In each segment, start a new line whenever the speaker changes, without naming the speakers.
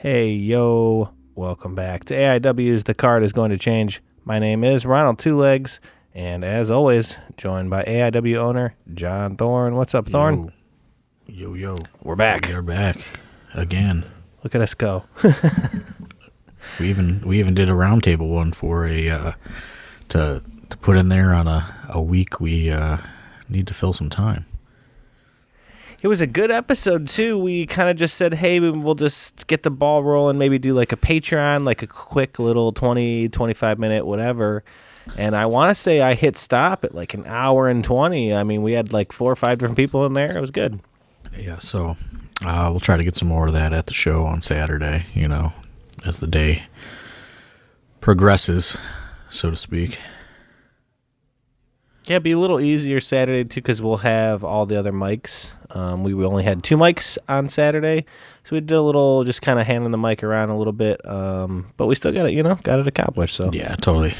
Hey, yo, welcome back to AIW's The Card is Going to Change. My name is Ronald Two Legs, and as always, joined by AIW owner John Thorne. What's up, Thorne?
Yo.
We're back.
We're back again.
Look at us go.
We even did a roundtable one for to put in there on a week we need to fill some time.
It was a good episode, too. We kind of just said, hey, we'll just get the ball rolling, maybe do like a Patreon, like a quick little 20, 25-minute whatever. And I want to say I hit stop at like an hour and 20. I mean, we had like 4 or 5 different people in there. It was good.
Yeah, so we'll try to get some more of that at the show on Saturday, as the day progresses, so to speak.
Yeah, it'd be a little easier Saturday, too, because we'll have all the other mics. We only had 2 mics on Saturday, so we did a little just kind of handing the mic around a little bit, but we still got it accomplished. So
yeah, totally.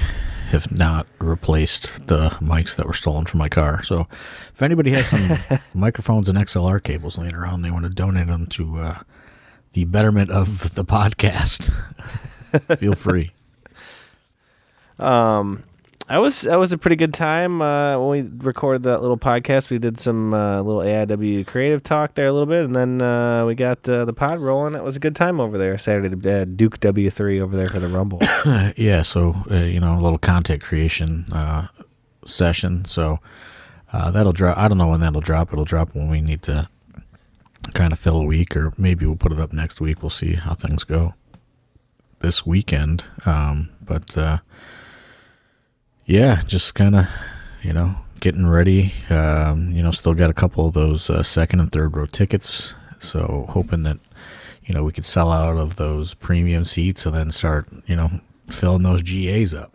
If not replaced the mics that were stolen from my car. So if anybody has some microphones and XLR cables laying around, they want to donate them to the betterment of the podcast, feel free.
That was a pretty good time when we recorded that little podcast. We did some little AIW creative talk there a little bit, and then we got the pod rolling. It was a good time over there Saturday. Duke W3 over there for the Rumble.
Yeah, so a little content creation session. So that'll drop. I don't know when that'll drop. It'll drop when we need to kind of fill a week, or maybe we'll put it up next week. We'll see how things go this weekend. But yeah, just kind of, getting ready. Still got a couple of those second and third row tickets. So hoping that, we could sell out of those premium seats and then start, filling those GAs up.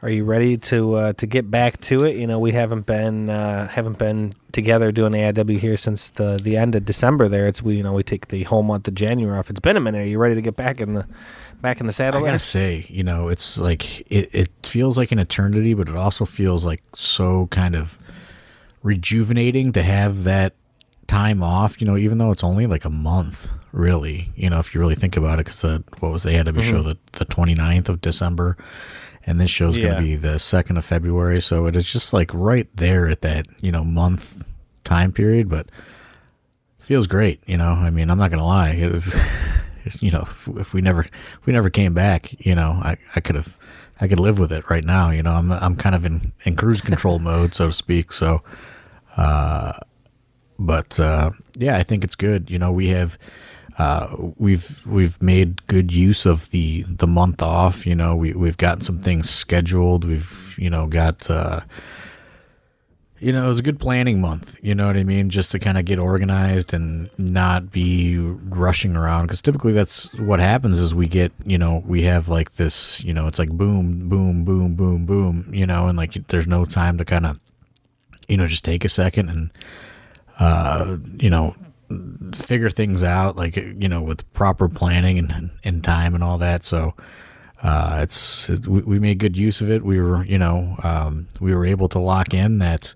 Are you ready to get back to it? We haven't been together doing AIW here since the end of December. There, we take the whole month of January off. It's been a minute. Are you ready to get back in the saddle?
I gotta say, it's like it feels like an eternity, but it also feels like so kind of rejuvenating to have that time off. Even though it's only like a month, really. If you really think about it, because what was the AIW show the 29th of December. And this show's going to be the 2nd of February, so it is just like right there at that, month time period, but it feels great, I mean, I'm not going to lie. It was, if we never came back, I could live with it right now, I'm kind of in cruise control mode, so to speak. So, but I think it's good. We have, we've made good use of the month off. We've gotten some things scheduled. We've got it was a good planning month. You know what I mean? Just to kind of get organized and not be rushing around, because typically that's what happens. Is we get we have like this it's like boom boom boom boom boom and like there's no time to kind of just take a second and figure things out, like with proper planning and time and all that. So we made good use of it. We were we were able to lock in that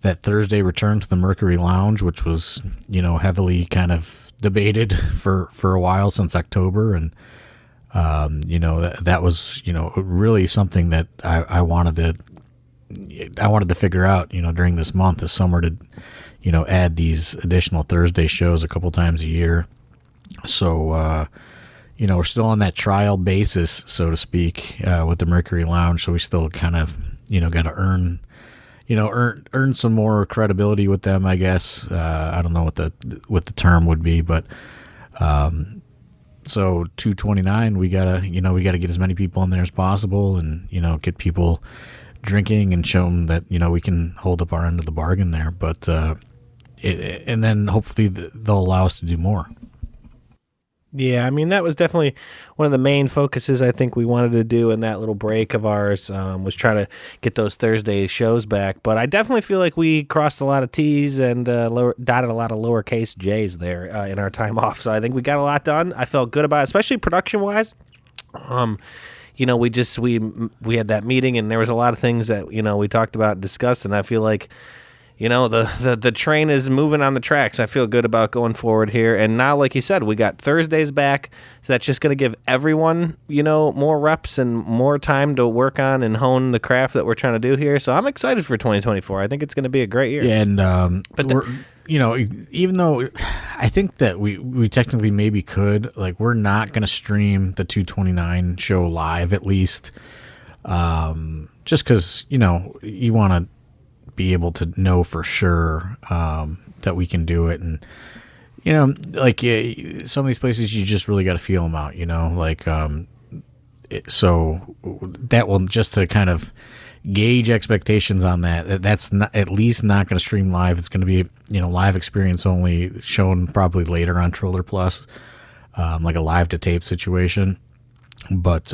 Thursday return to the Mercury Lounge, which was heavily kind of debated for a while, since October, and that was really something that I wanted to figure out during this month, this summer, to add these additional Thursday shows a couple times a year. So, we're still on that trial basis, so to speak, with the Mercury Lounge. So we still kind of, got to earn some more credibility with them, I guess. I don't know what the term would be, but, so 229, we gotta get as many people in there as possible, and, get people drinking and show them that, we can hold up our end of the bargain there. But, and then hopefully they'll allow us to do more.
Yeah, I mean, that was definitely one of the main focuses I think we wanted to do in that little break of ours, was try to get those Thursday shows back. But I definitely feel like we crossed a lot of T's and dotted a lot of lowercase J's there in our time off. So I think we got a lot done. I felt good about it, especially production-wise. We had that meeting, and there was a lot of things that, we talked about and discussed, and I feel like the train is moving on the tracks. I feel good about going forward here. And now, like you said, we got Thursdays back, so that's just going to give everyone, more reps and more time to work on and hone the craft that we're trying to do here. So I'm excited for 2024. I think it's going to be a great year.
Yeah, and even though I think that we technically maybe could, like, we're not going to stream the 229 show live, at least, just because, you want to be able to know for sure that we can do it. And some of these places you just really got to feel them out, so that will, just to kind of gauge expectations on that's not, at least not going to stream live. It's going to be live experience only, shown probably later on Troller Plus, like a live to tape situation. But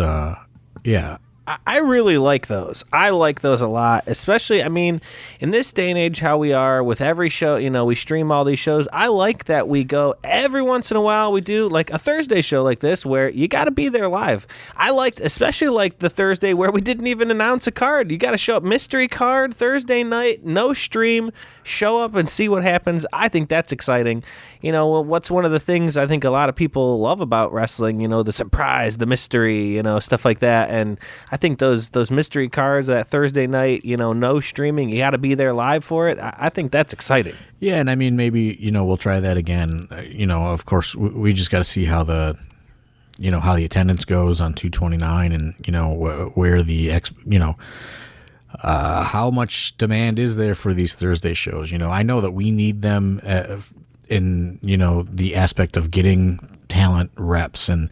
yeah,
I really like those. I like those a lot, especially, in this day and age, how we are with every show, we stream all these shows. I like that we go every once in a while, we do like a Thursday show like this where you got to be there live. I liked, especially like the Thursday where we didn't even announce a card. You got to show up, mystery card, Thursday night, no stream, show up and see what happens. I think that's exciting. What's one of the things I think a lot of people love about wrestling, the surprise, the mystery, stuff like that. And I think those mystery cards that Thursday night, no streaming, you got to be there live for it. I think that's exciting.
Yeah, and maybe we'll try that again. Of course, we just got to see how the how the attendance goes on 229, and where the how much demand is there for these Thursday shows. I know that we need them in the aspect of getting talent reps, and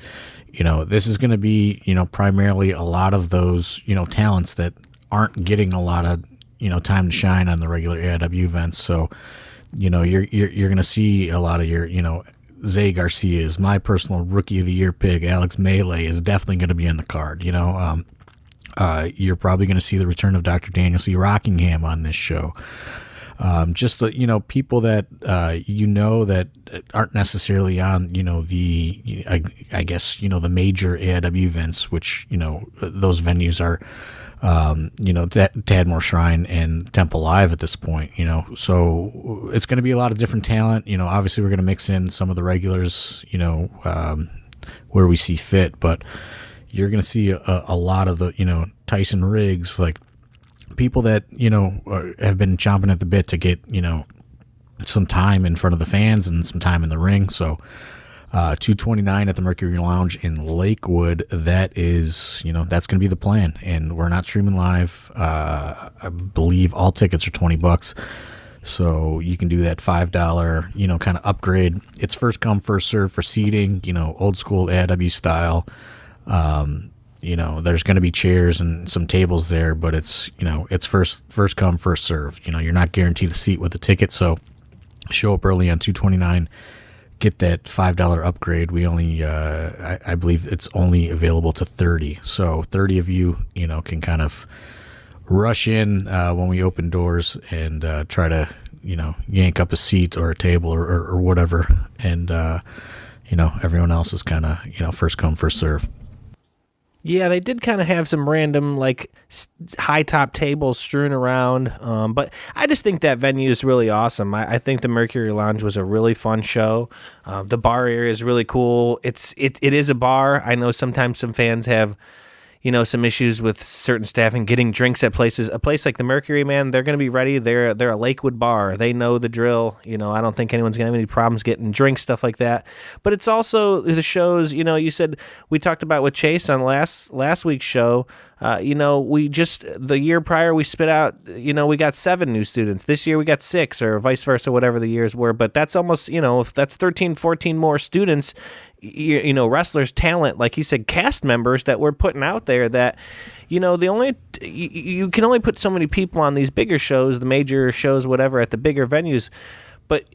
this is going to be primarily a lot of those talents that aren't getting a lot of time to shine on the regular AIW events. So you're going to see a lot of your Zay Garcia's, my personal rookie of the year pick, Alex Melee, is definitely going to be on the card. You're probably going to see the return of Dr. Daniel C. Rockingham on this show. Just the people that that aren't necessarily on the I guess the major AIW events, which those venues are Tadmor Shrine and Temple Live at this point. So it's going to be a lot of different talent. Obviously we're going to mix in some of the regulars where we see fit, but you're going to see a lot of the Tyson Riggs, like people that have been chomping at the bit to get some time in front of the fans and some time in the ring. So 229 at the Mercury Lounge in Lakewood, that is that's going to be the plan, and we're not streaming live. I believe all tickets are $20, so you can do that $5 kind of upgrade. It's first come first serve for seating, old school AIW style. There's going to be chairs and some tables there, but it's first come, first serve. You're not guaranteed a seat with a ticket, so show up early on 229, get that $5 upgrade. We only, I believe it's only available to 30. So 30 of you, can kind of rush in when we open doors and try to, yank up a seat or a table or whatever. And, everyone else is kind of, first come, first serve.
Yeah, they did kind of have some random, high top tables strewn around, but I just think that venue is really awesome. I think the Mercury Lounge was a really fun show. The bar area is really cool. It is a bar. I know sometimes some fans have, some issues with certain staffing getting drinks at places. A place like the Mercury, man, they're going to be ready. They're a Lakewood bar. They know the drill. I don't think anyone's going to have any problems getting drinks, stuff like that. But it's also the shows, you said we talked about with Chase on last week's show. We just, the year prior, we spit out, we got 7 new students. This year we got 6, or vice versa, whatever the years were. But that's almost, if that's 13, 14 more students, wrestlers, talent, like you said, cast members that we're putting out there that, you can only put so many people on these bigger shows, the major shows, whatever, at the bigger venues. But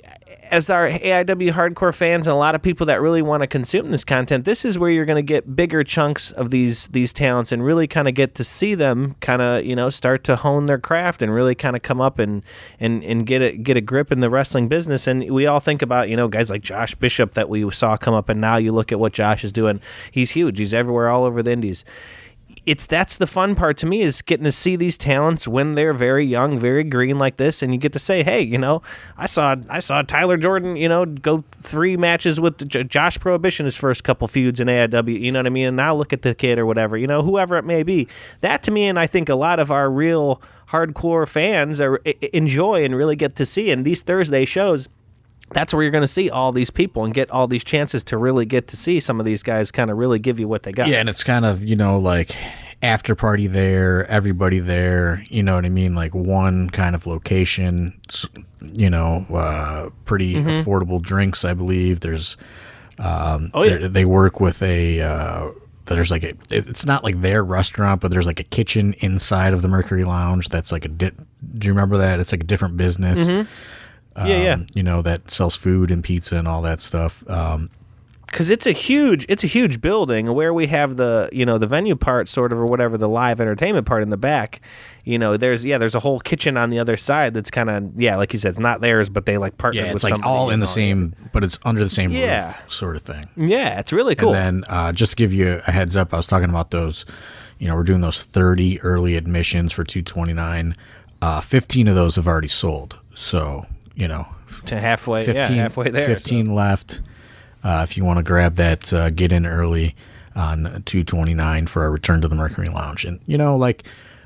as our AIW hardcore fans and a lot of people that really want to consume this content, this is where you're going to get bigger chunks of these talents and really kind of get to see them kind of, start to hone their craft and really kind of come up and get a grip in the wrestling business. And we all think about, guys like Josh Bishop that we saw come up, and now you look at what Josh is doing. He's huge. He's everywhere, all over the indies. that's the fun part to me, is getting to see these talents when they're very young, very green like this, and you get to say, hey, I saw Tyler Jordan, go 3 matches with Josh Prohibition his first couple feuds in AIW, you know what I mean? And now look at the kid or whatever, whoever it may be. That to me, and I think a lot of our real hardcore fans enjoy and really get to see. And these Thursday shows, that's where you're going to see all these people and get all these chances to really get to see some of these guys kind of really give you what they got.
Yeah, and it's kind of, like after party there, everybody there, you know what I mean? Like one kind of location, pretty affordable drinks, I believe. There's, they work with there's like it's not like their restaurant, but there's like a kitchen inside of the Mercury Lounge that's like do you remember that? It's like a different business.
Mm-hmm.
That sells food and pizza and all that stuff.
Because it's a huge building where we have the the venue part sort of, or whatever, the live entertainment part in the back. There's a whole kitchen on the other side that's kind of like you said, it's not theirs, but they like partnered with somebody.
Yeah, it's like all in the same, but it's under the same roof sort of thing.
Yeah, it's really cool.
And then just to give you a heads up, I was talking about those. We're doing those 30 early admissions for 229. 15 of those have already sold. So.
To halfway,
15,
halfway there.
15 left. If you want to grab that, get in early on 229 for a return to the Mercury Lounge. And,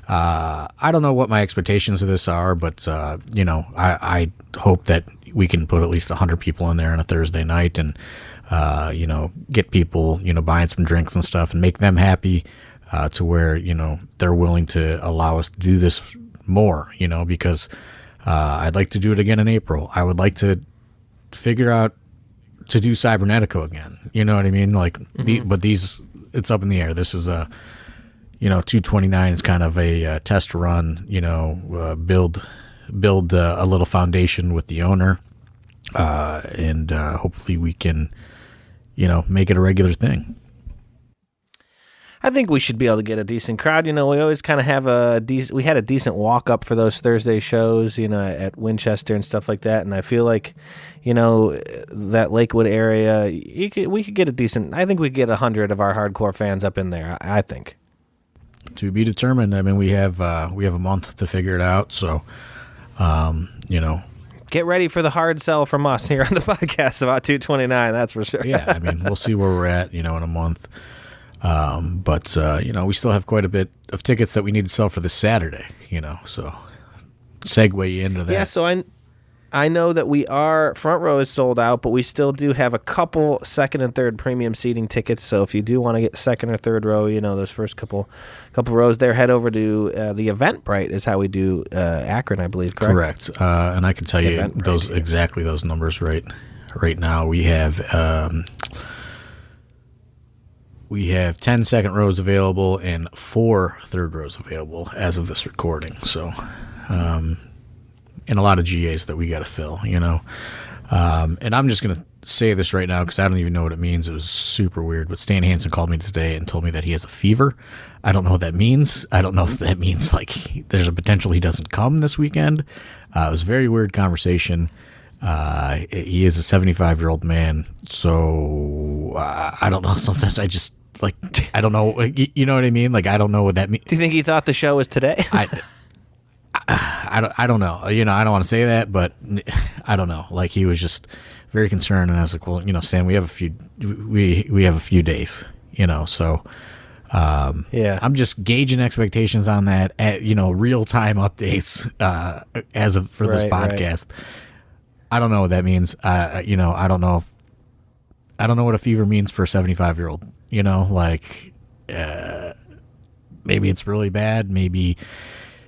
I don't know what my expectations of this are, but, I hope that we can put at least 100 people in there on a Thursday night and, get people, buying some drinks and stuff and make them happy to where, they're willing to allow us to do this more, because I'd like to do it again in April. I would like to figure out to do Cybernetico again. You know what I mean? Like, but it's up in the air. This is 229 is kind of a test run. Build a little foundation with the owner, and hopefully we can, make it a regular thing.
I think we should be able to get a decent crowd. We always kind of have we had a decent walk up for those Thursday shows, at Winchester and stuff like that. And I feel like, that Lakewood area, we could get a decent. I think we could get 100 of our hardcore fans up in there. I think.
To be determined. I mean, we have a month to figure it out. So,
get ready for the hard sell from us here on the podcast about 229. That's for sure.
Yeah, I mean, we'll see where we're at, in a month. But we still have quite a bit of tickets that we need to sell for this Saturday, so segue into that.
Yeah, so I know that front row is sold out, but we still do have a couple second and third premium seating tickets. So if you do want to get second or third row, those first couple rows there, head over to the Eventbrite is how we do Akron, I believe, correct?
Correct. And I can tell you exactly those numbers right now. We have 10 second rows available and 4 third rows available as of this recording. So, and a lot of GAs that we got to fill, and I'm just going to say this right now because I don't even know what it means. It was super weird. But Stan Hansen called me today and told me that he has a fever. I don't know what that means. I don't know if that means like there's a potential he doesn't come this weekend. It was a very weird conversation. He is a 75-year-old man, so I don't know. Sometimes I just I don't know. You know what I mean? Like I don't know what that means.
Do you think he thought the show was today?
I don't know. I don't want to say that, but I don't know. Like he was just very concerned, and I was like, well, Stan, we have a few days. So.
Yeah,
I'm just gauging expectations on that at real time updates as of for this podcast. Right. I don't know what that means. I don't know what a fever means for a 75-year-old. Maybe it's really bad. Maybe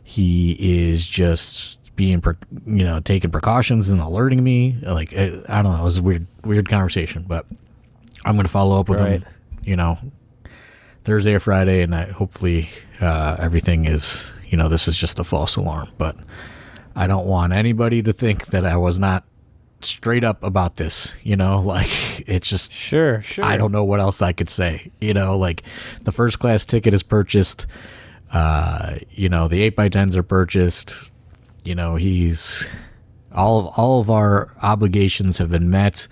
he is just being taking precautions and alerting me. Like I don't know. It was a weird conversation, but I'm going to follow up with him. Thursday or Friday, and hopefully everything is, this is just a false alarm. But I don't want anybody to think that I was not straight up about this, it's just
sure.
I don't know what else I could say, like the first class ticket is purchased, the 8x10s are purchased, he's all of our obligations have been met,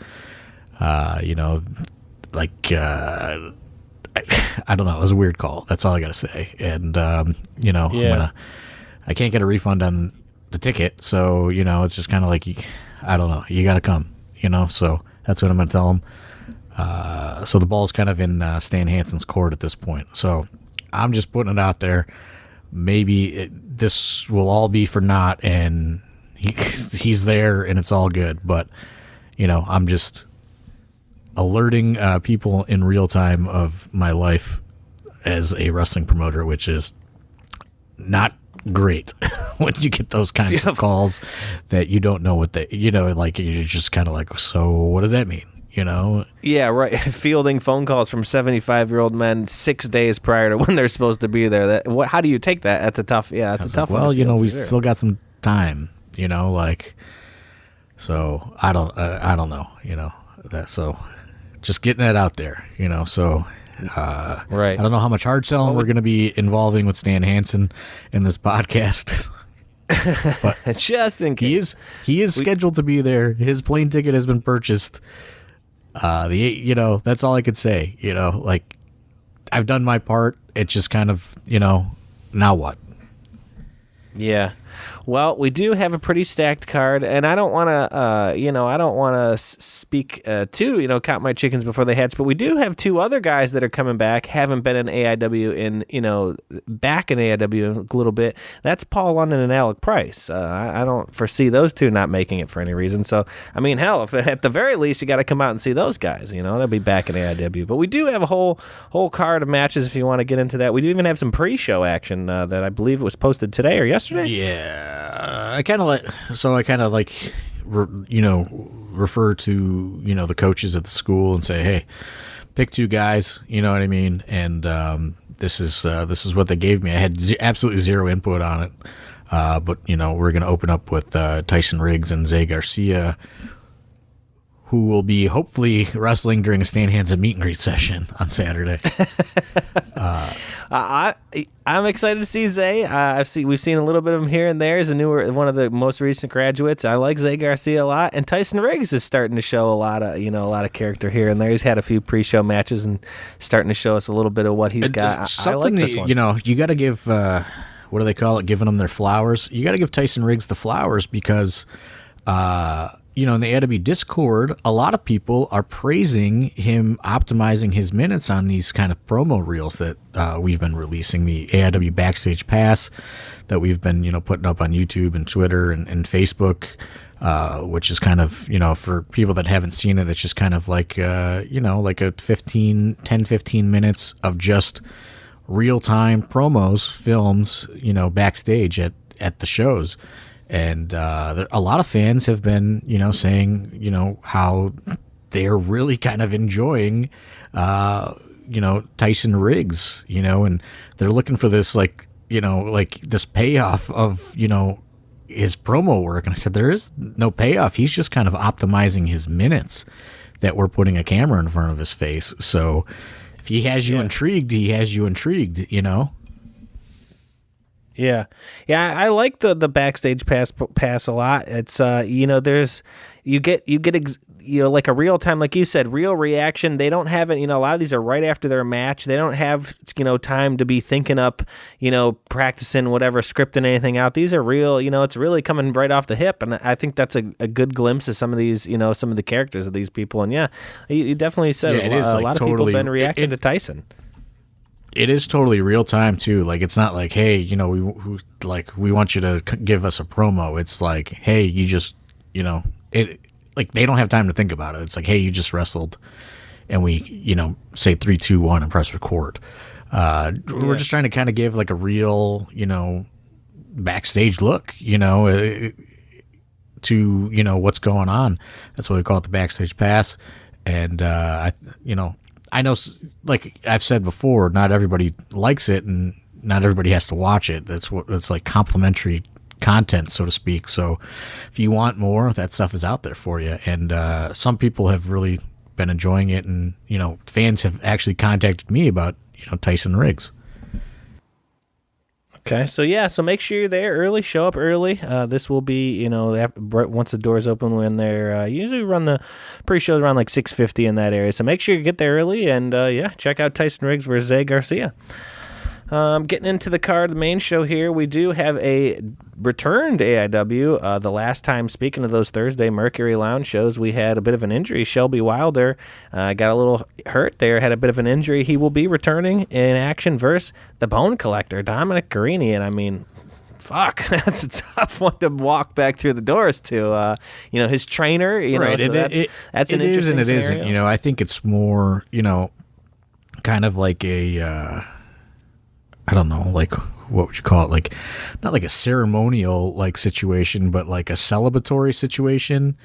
I don't know. It was a weird call. That's all I got to say. And, I can't get a refund on the ticket. So, it's just kind of like, I don't know. You got to come, so that's what I'm going to tell him. So the ball's kind of in Stan Hansen's court at this point. So I'm just putting it out there. Maybe this will all be for naught, and he's there, and it's all good. But, I'm just alerting people in real time of my life as a wrestling promoter, which is not great when you get those kinds of calls that you don't know what they, like you're just kind of like, so what does that mean?
Yeah, right. Fielding phone calls from 75-year-old men 6 days prior to when they're supposed to be there. How do you take that? That's a tough. Yeah, that's a tough.
Well, we still got some time. So I don't know. That. So just getting that out there. So.
Right.
I don't know how much hard selling we're going to be involving with Stan Hansen in this podcast. But
just in case
he is scheduled to be there. His plane ticket has been purchased. That's all I could say. Like I've done my part. It's just kind of now what?
Yeah. Well, we do have a pretty stacked card, and I don't want to, speak count my chickens before they hatch, but we do have two other guys that are coming back, haven't been in AIW back in AIW in a little bit. That's Paul London and Alec Price. I don't foresee those two not making it for any reason. So, I mean, hell, if at the very least you got to come out and see those guys, they'll be back in AIW. But we do have a whole card of matches if you want to get into that. We do even have some pre-show action that I believe was posted today or yesterday.
Yeah. I kind of refer to the coaches at the school and say, hey, pick two guys, you know what I mean, and this is what they gave me. I had absolutely zero input on it, but we're gonna open up with Tyson Riggs and Zay Garcia, who will be hopefully wrestling during a Stan Hansen meet and greet session on Saturday.
I'm excited to see Zay. We've seen a little bit of him here and there. He's one of the most recent graduates. I like Zay Garcia a lot, and Tyson Riggs is starting to show a lot of character here and there. He's had a few pre-show matches and starting to show us a little bit of what he's got. I like this one.
You got to give what do they call it? Giving them their flowers. You got to give Tyson Riggs the flowers because. In the AIW Discord, a lot of people are praising him optimizing his minutes on these kind of promo reels that we've been releasing. The AIW Backstage Pass that we've been, putting up on YouTube and Twitter and Facebook, which is kind of, for people that haven't seen it, it's just kind of like, like a 10, 15 minutes of just real-time promos, films, backstage at the shows. And a lot of fans have been, saying, how they're really kind of enjoying, Tyson Riggs, and they're looking for this, like this payoff of, his promo work. And I said, there is no payoff. He's just kind of optimizing his minutes that we're putting a camera in front of his face. So if he has you intrigued, he has you intrigued,
Yeah, I like the backstage pass a lot. It's there's you get like a real time, like you said, real reaction. They don't have it. A lot of these are right after their match. They don't have time to be thinking up, practicing whatever, scripting anything out. These are real. It's really coming right off the hip, and I think that's a good glimpse of some of these, some of the characters of these people. And you definitely said a lot of people have been reacting to Tyson.
It is totally real time too. Like it's not like, hey, we want you to give us a promo. It's like, hey, you just, it like they don't have time to think about it. It's like, hey, you just wrestled, and we, say 3, 2, 1 and press record. We're just trying to kind of give like a real, backstage look, to what's going on. That's what we call it, the backstage pass. And I know, like I've said before, not everybody likes it, and not everybody has to watch it. It's like complimentary content, so to speak. So if you want more, that stuff is out there for you. And some people have really been enjoying it, and fans have actually contacted me about Tyson Riggs.
Okay, so make sure you're there early. Show up early. This will be, once the doors open when they're usually run the pre-shows around like 6:50 in that area. So make sure you get there early and check out Tyson Riggs versus Zay Garcia. Getting into the card, the main show here, we do have a returned AIW. The last time, speaking of those Thursday Mercury Lounge shows, we had a bit of an injury. Shelby Wylder got a little hurt there, had a bit of an injury. He will be returning in action versus the Bone Collector, Dominic Garrini. And I mean, fuck, that's a tough one to walk back through the doors to. His trainer,
right.
So that's an interesting
and it
scenario.
isn't. I think it's more, kind of like a... I don't know, like, what would you call it? Like, not like a ceremonial, like, situation, but like a celebratory situation,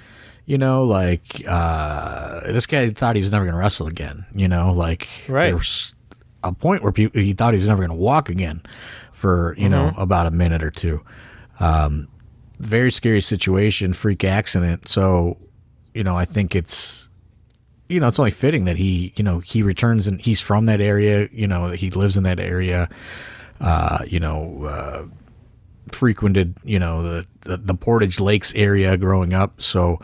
like, this guy thought he was never going to wrestle again, like,
right.
There was a point where he thought he was never going to walk again for, about a minute or two. Very scary situation, freak accident. So, I think it's, it's only fitting that he returns and he's from that area, that he lives in that area, frequented, the Portage Lakes area growing up. So,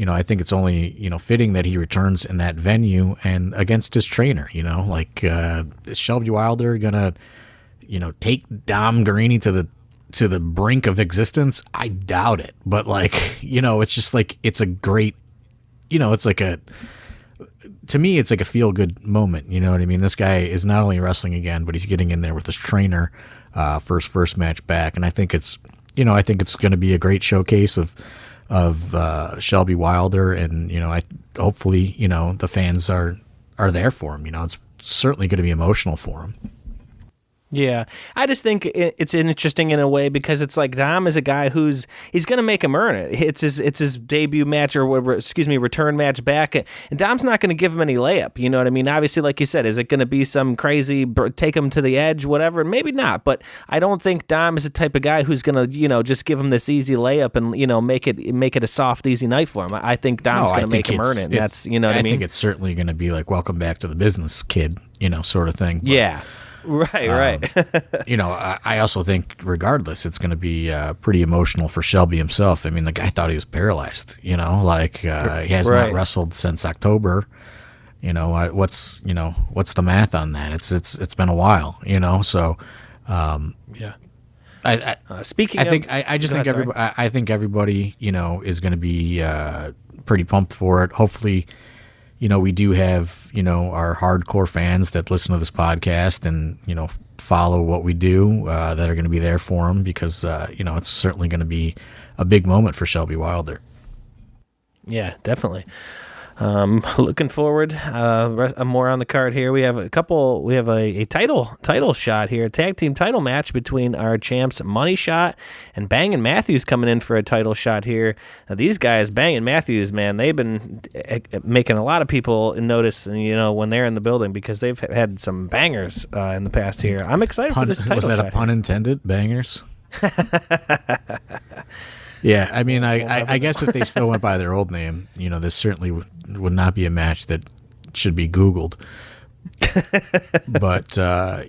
I think it's only, fitting that he returns in that venue and against his trainer, is Shelby Wylder going to, take Dom Garrini to the brink of existence? I doubt it. But it's just like, it's a great, it's like to me, it's like a feel-good moment. You know what I mean? This guy is not only wrestling again, but he's getting in there with his trainer for his first match back. And I think it's going to be a great showcase of Shelby Wylder. And, hopefully, the fans are there for him. It's certainly going to be emotional for him.
Yeah, I just think it's interesting in a way because it's like Dom is a guy he's going to make him earn it. It's his debut match return match back, and Dom's not going to give him any layup. You know what I mean? Obviously, like you said, is it going to be some crazy take him to the edge, whatever? Maybe not, but I don't think Dom is the type of guy who's going to just give him this easy layup and make it a soft, easy night for him. I think Dom's going to make him earn it. And that's what I mean.
I think it's certainly going to be like welcome back to the business, kid. Sort of thing. But,
yeah. Right.
I also think, regardless, it's going to be pretty emotional for Shelby himself. I mean, the guy thought he was paralyzed. He has not wrestled since October. What's the math on that? It's been a while. So
yeah.
I think everybody is going to be pretty pumped for it. Hopefully. We do have, our hardcore fans that listen to this podcast and, follow what we do that are going to be there for them because, it's certainly going to be a big moment for Shelby Wylder.
Yeah, definitely. Looking forward. More on the card here. We have a title shot here, a tag team title match between our champs Money Shot and Bang and Matthews coming in for a title shot here. Now, these guys, Bang and Matthews, man, they've been making a lot of people notice, when they're in the building because they've had some bangers in the past here. I'm excited for this title shot.
Was that a pun intended? Bangers? Yeah, I mean, I guess if they still went by their old name, this certainly would not be a match that should be Googled. But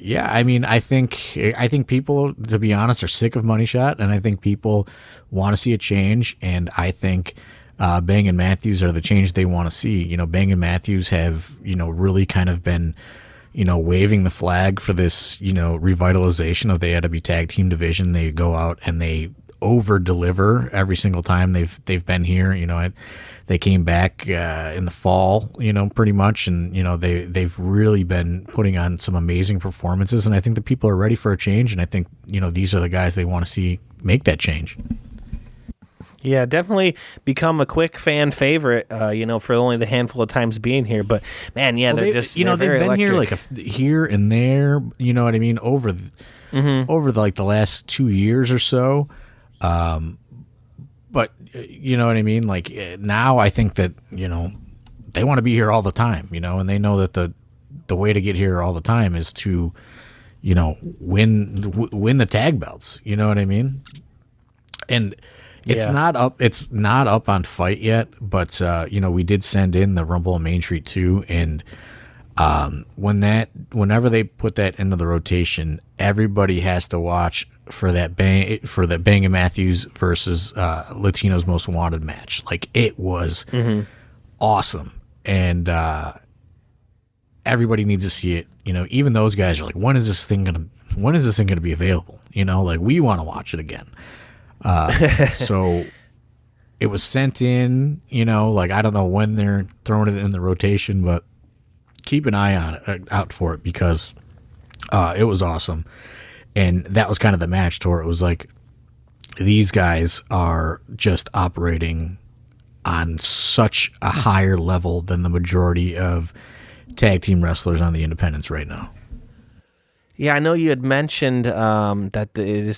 yeah, I mean, I think people, to be honest, are sick of Money Shot, and I think people want to see a change, and I think Bang and Matthews are the change they want to see. Bang and Matthews have really kind of been waving the flag for this revitalization of the AIW tag team division. They go out and they over deliver every single time they've been here. They came back in the fall, pretty much, and they've really been putting on some amazing performances, and I think the people are ready for a change, and I think these are the guys they want to see make that change.
Yeah, definitely become a quick fan favorite, for only the handful of times being here. But man, yeah, they're just they've been
electric.
here
like here and there, what I mean, over like the last 2 years or so. But you know what I mean? Like now I think that, they want to be here all the time, and they know that the way to get here all the time is to, win the tag belts. You know what I mean? And it's not up on Fight yet, but, we did send in the Rumble on Main Street 2, and Whenever they put that into the rotation, everybody has to watch for that Bang and Matthews versus Latino's Most Wanted match. Like, it was awesome, and everybody needs to see it. You know, even those guys are like, when is this thing gonna be available? You know, like, we want to watch it again. So it was sent in. You know, like, I don't know when they're throwing it in the rotation, but keep an eye on it, out for it, because it was awesome. And that was kind of the match to where it was like, these guys are just operating on such a higher level than the majority of tag team wrestlers on the independents right now.
Yeah, I know you had mentioned that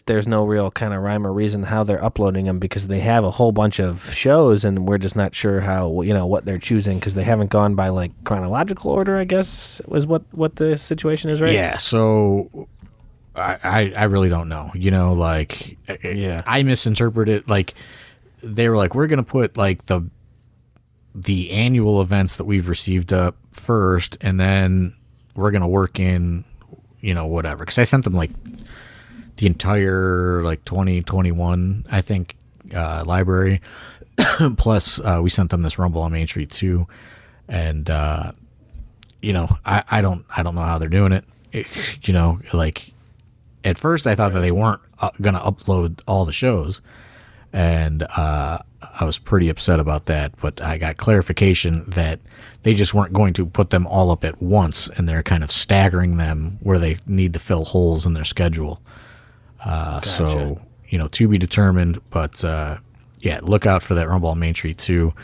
there's no real kind of rhyme or reason how they're uploading them, because they have a whole bunch of shows, and we're just not sure how, you know, what they're choosing, because they haven't gone by like chronological order, I guess, was what the situation is, right?
Yeah, so I really don't know. You know, like,
yeah,
I misinterpreted. Like, they were like, we're gonna put like the annual events that we've received up first, and then we're gonna work in, you know, whatever. Because I sent them like the entire like 2021, I think, library. Plus, we sent them this Rumble on Main Street too, and you know, I don't know how they're doing it. You know, like, at first I thought that they weren't gonna upload all the shows, and I was pretty upset about that. But I got clarification that they just weren't going to put them all up at once, and they're kind of staggering them where they need to fill holes in their schedule. Gotcha. So, you know, to be determined, but yeah, look out for that Rumble on Main Street too,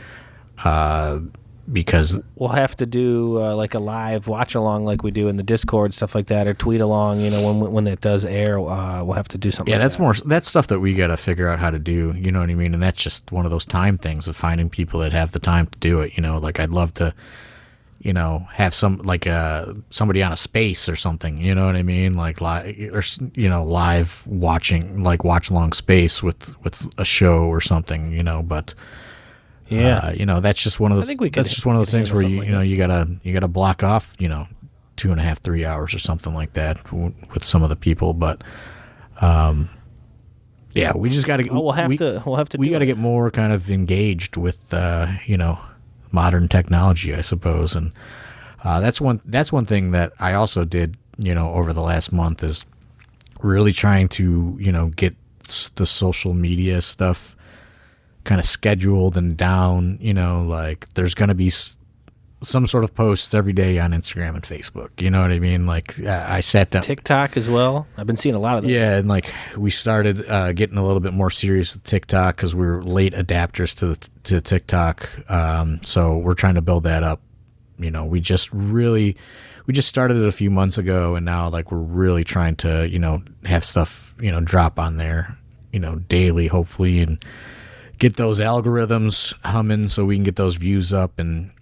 because
we'll have to do like a live watch along like we do in the Discord, stuff like that, or tweet along. You know, when it does air, we'll have to do something.
Yeah,
like
that's stuff that we got to figure out how to do. You know what I mean? And that's just one of those time things of finding people that have the time to do it. You know, like, I'd love to, you know, have somebody on a space or something. You know what I mean? Like, live watching, like, watch along space with a show or something. You know, but. Yeah, you know, that's just one of those. That's just one of those things where you gotta block off, you know, 2.5, 3 hours or something like that with some of the people. But yeah, we just gotta.
We'll have to.
We gotta get more kind of engaged with you know, modern technology, I suppose, and that's one thing that I also did, you know, over the last month, is really trying to, you know, get the social media stuff kind of scheduled and down. You know, like, there's going to be some sort of posts every day on Instagram and Facebook. You know what I mean? Like, I sat down.
TikTok as well. I've been seeing a lot of them.
Yeah, and like, we started getting a little bit more serious with TikTok because we're late adapters to TikTok. So we're trying to build that up. You know, we just started it a few months ago, and now, like, we're really trying to, you know, have stuff, you know, drop on there, you know, daily, hopefully, and get those algorithms humming so we can get those views up. And,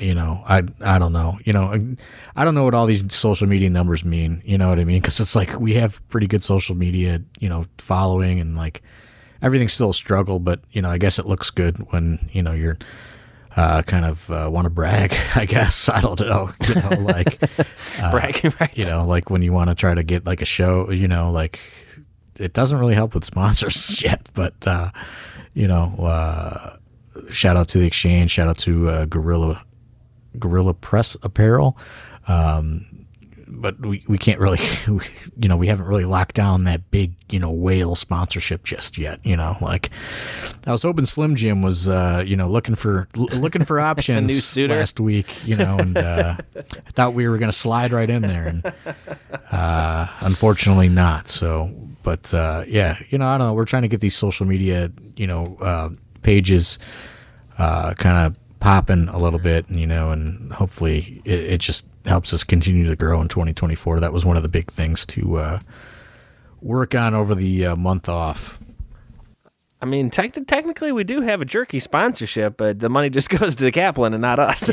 you know, I don't know, you know, I don't know what all these social media numbers mean, you know what I mean? Because it's like, we have pretty good social media, you know, following, and like, everything's still a struggle, but, you know, I guess it looks good when, you know, you're kind of want to brag, I guess. I don't know, you know, like
bragging rights.
You know, like, when you want to try to get like a show, you know, like, it doesn't really help with sponsors yet, but you know, shout out to the Exchange, shout out to Gorilla Press Apparel. But we can't really, you know, we haven't really locked down that big, you know, whale sponsorship just yet. You know, like, I was hoping Slim Jim was, you know, looking for options
new suitor
last week, you know, and I thought we were going to slide right in there, and unfortunately not. So, but yeah, you know, I don't know. We're trying to get these social media, you know, pages kind of popping a little bit, you know, and hopefully it just helps us continue to grow in 2024. That was one of the big things to work on over the month off.
I mean, technically we do have a jerky sponsorship, but the money just goes to Kaplan and not us.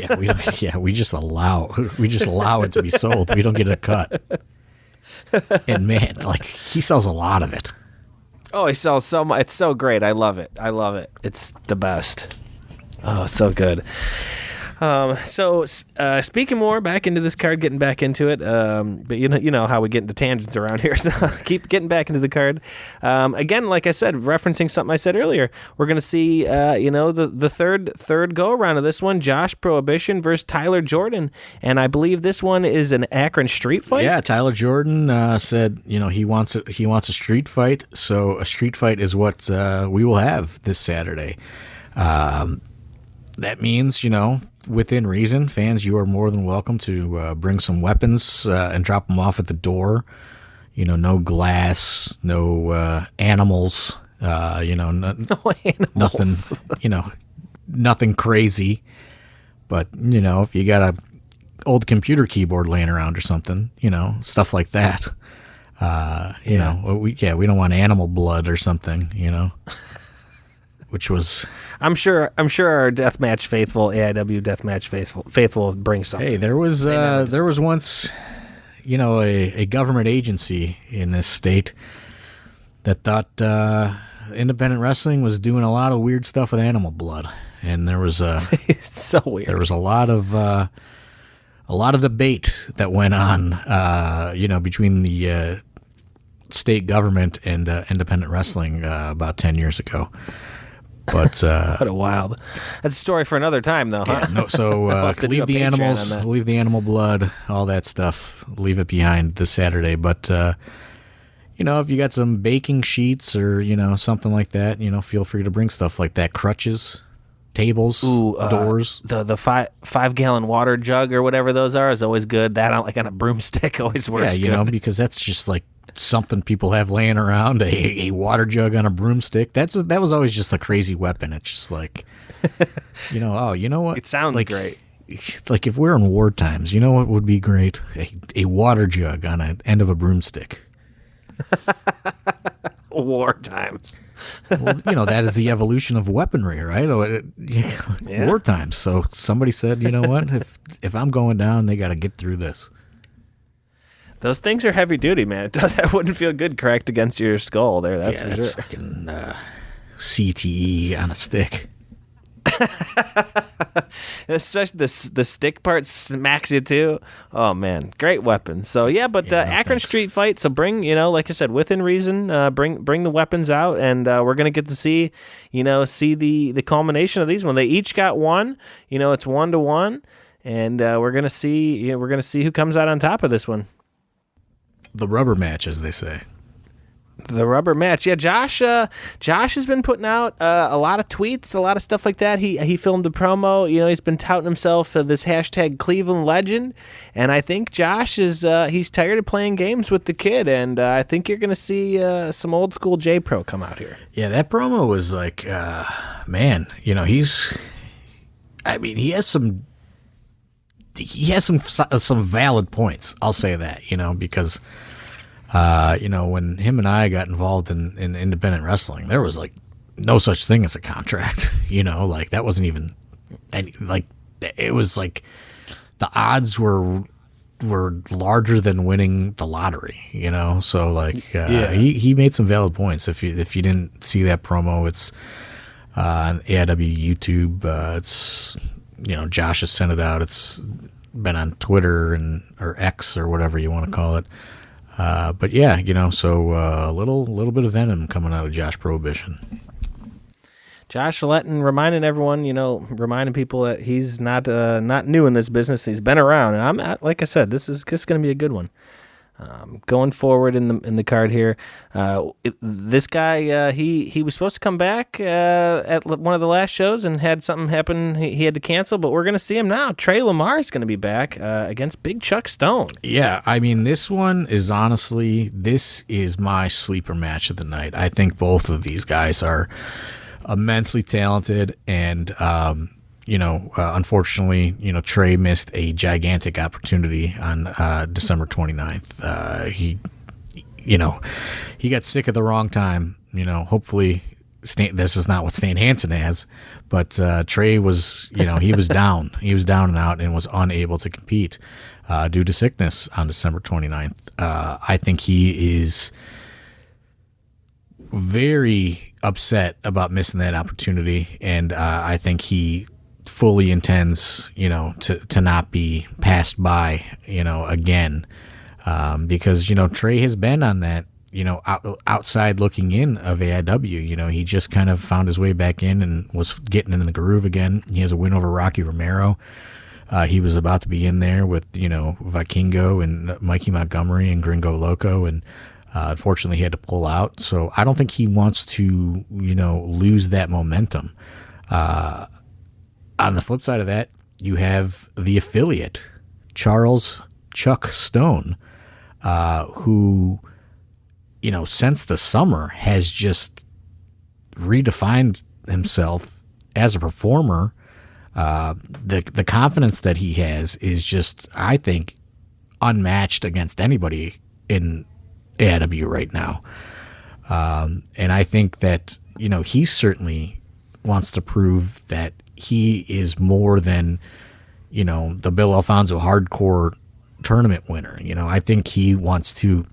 we just allow it to be sold. We don't get a cut. And man, like, he sells a lot of it.
Oh, he sells so much. It's so great. I love it. It's the best. Oh, so good. So speaking more back into this card, getting back into it. But you know how we get into tangents around here, so keep getting back into the card. Again, like I said, referencing something I said earlier, we're gonna see the third go around of this one, Josh Prohibition versus Tyler Jordan, and I believe this one is an Akron street fight.
Yeah, Tyler Jordan said he wants a street fight, so a street fight is what we will have this Saturday. That means, within reason, fans, you are more than welcome to bring some weapons and drop them off at the door. No glass, no animals,
No animals.
nothing, nothing crazy. But, if you got a old computer keyboard laying around or something, stuff like that. We don't want animal blood or something, which was...
I'm sure our deathmatch faithful, AIW deathmatch faithful will bring something.
Hey, there was once, a government agency in this state that thought independent wrestling was doing a lot of weird stuff with animal blood, and there was
it's so weird.
There was a lot of debate that went on, between the state government and independent wrestling about 10 years ago. But
what a wild! That's a story for another time, though. Huh?
Yeah, no. So leave the animals, leave the animal blood, all that stuff. Leave it behind this Saturday. But if you got some baking sheets or something like that, feel free to bring stuff like that. Crutches, tables, doors.
The 5-gallon water jug or whatever those are is always good. That on a broomstick always works.
Yeah,
good.
Because that's just like something people have laying around, a water jug on a broomstick. That was always just a crazy weapon. It's just like, you know what?
It sounds great.
Like if we're in war times, you know what would be great? A water jug on an end of a broomstick.
War times.
Well, that is the evolution of weaponry, right? War times. So somebody said, you know what? If I'm going down, they got to get through this.
Those things are heavy duty, man. That wouldn't feel good cracked against your skull there. That's for sure.
Fucking CTE on a stick.
Especially the stick part smacks you too. Oh man, great weapon. So yeah, but Akron street fight. So bring, like I said, within reason, bring the weapons out, and we're gonna get to see the culmination of these one. They each got one. It's 1-1, and we're gonna see who comes out on top of this one.
The rubber match, as they say.
The rubber match. Yeah, Josh has been putting out a lot of tweets, a lot of stuff like that. He filmed a promo. He's been touting himself this hashtag Cleveland legend. And I think Josh is he's tired of playing games with the kid. And I think you're going to see some old school J-Pro come out here.
Yeah, that promo was like, man, he has some valid points. I'll say that, because, when him and I got involved in independent wrestling, there was like no such thing as a contract, like that wasn't even any, like, it was like the odds were larger than winning the lottery, so like, he made some valid points. If you didn't see that promo, it's on AIW YouTube. It's, Josh has sent it out. It's been on Twitter or X or whatever you want to call it. But yeah, so a little bit of venom coming out of Josh Prohibition.
Josh reminding everyone, reminding people that he's not new in this business. He's been around, and like I said, this is going to be a good one. Going forward in the card here, this guy he was supposed to come back at one of the last shows and had something happen. He had to cancel, but we're going to see him now. LaMar is going to be back against Big Chuck Stone.
Yeah, this one is honestly, this is my sleeper match of the night. I think both of these guys are immensely talented, and unfortunately, Trey missed a gigantic opportunity on December 29th. He got sick at the wrong time. Hopefully this is not what Stan Hansen has, but Trey was, he was down. He was down and out and was unable to compete due to sickness on December 29th. I think he is very upset about missing that opportunity, and I think he fully intends, to not be passed by, again, because Trey has been on that, outside looking in of AIW. He just kind of found his way back in and was getting into the groove again. He has a win over Rocky Romero. He was about to be in there with, Vikingo and Mikey Montgomery and Gringo Loco, and unfortunately he had to pull out. So I don't think he wants to, lose that momentum. On the flip side of that, you have the affiliate, Charles Chuck Stone, who, since the summer has just redefined himself as a performer. The confidence that he has is just, I think, unmatched against anybody in AIW right now. And I think that, he certainly wants to prove that he is more than, the Bill Alfonso hardcore tournament winner. I think he wants to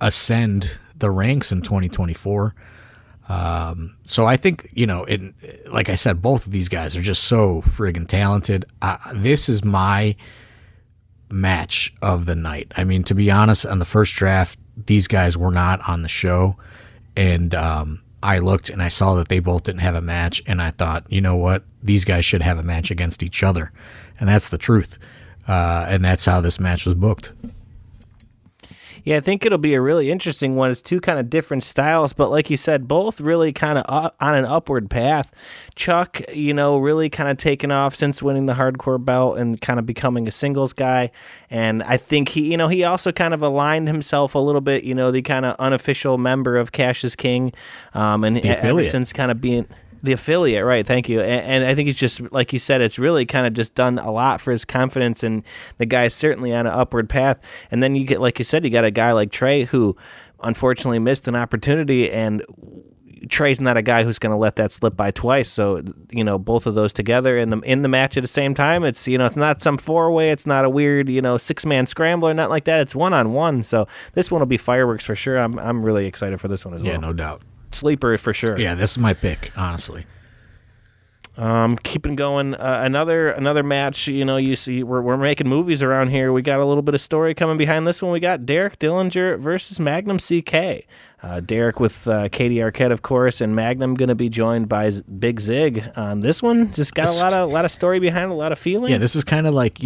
ascend the ranks in 2024. So I think, like I said, both of these guys are just so friggin' talented. This is my match of the night. I mean, to be honest, on the first draft, these guys were not on the show. And I looked and I saw that they both didn't have a match. And I thought, you know what? These guys should have a match against each other. And that's the truth. And that's how this match was booked.
Yeah, I think it'll be a really interesting one. It's two kind of different styles, but like you said, both really kind of on an upward path. Chuck, really kind of taken off since winning the hardcore belt and kind of becoming a singles guy. And I think he also kind of aligned himself a little bit, the kind of unofficial member of Cash is King. And ever since kind of being... The affiliate, right, thank you. And I think he's just, like you said, it's really kind of just done a lot for his confidence, and the guy's certainly on an upward path. And then you get, like you said, you got a guy like Trey who unfortunately missed an opportunity, and Trey's not a guy who's going to let that slip by twice. So, both of those together in the match at the same time, it's, it's not some four-way, it's not a weird, six-man scrambler, not like that. It's one-on-one. So this one will be fireworks for sure. I'm really excited for this one as well.
Yeah, no doubt.
Sleeper for sure.
Yeah, this is my pick, honestly.
Keeping going, another match. You see, we're making movies around here. We got a little bit of story coming behind this one. We got Derek Dillinger versus Magnum CK. Derek with Katie Arquette, of course, and Magnum going to be joined by Big Zig. This one just got a lot of story behind it, a lot of feeling.
Yeah, this is kind of like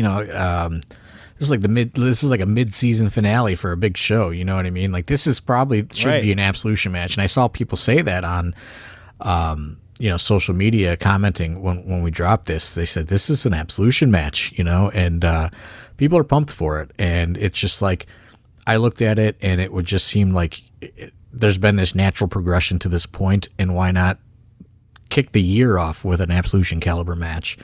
this is like a mid-season finale for a big show. You know what I mean? Like, this is probably should be an Absolution match, and I saw people say that on, social media commenting when we dropped this. They said this is an Absolution match, and people are pumped for it. And it's just like, I looked at it, and it would just seem like there's been this natural progression to this point, and why not kick the year off with an Absolution caliber match?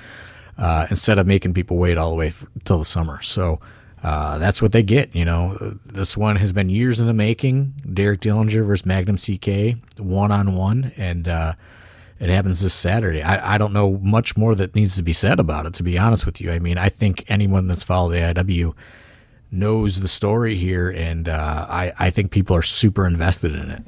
Instead of making people wait all the way till the summer. So that's what they get. This one has been years in the making. Derek Dillinger versus Magnum CK, one-on-one, and it happens this Saturday. I don't know much more that needs to be said about it, to be honest with you. I mean, I think anyone that's followed AIW knows the story here, and I think people are super invested in it.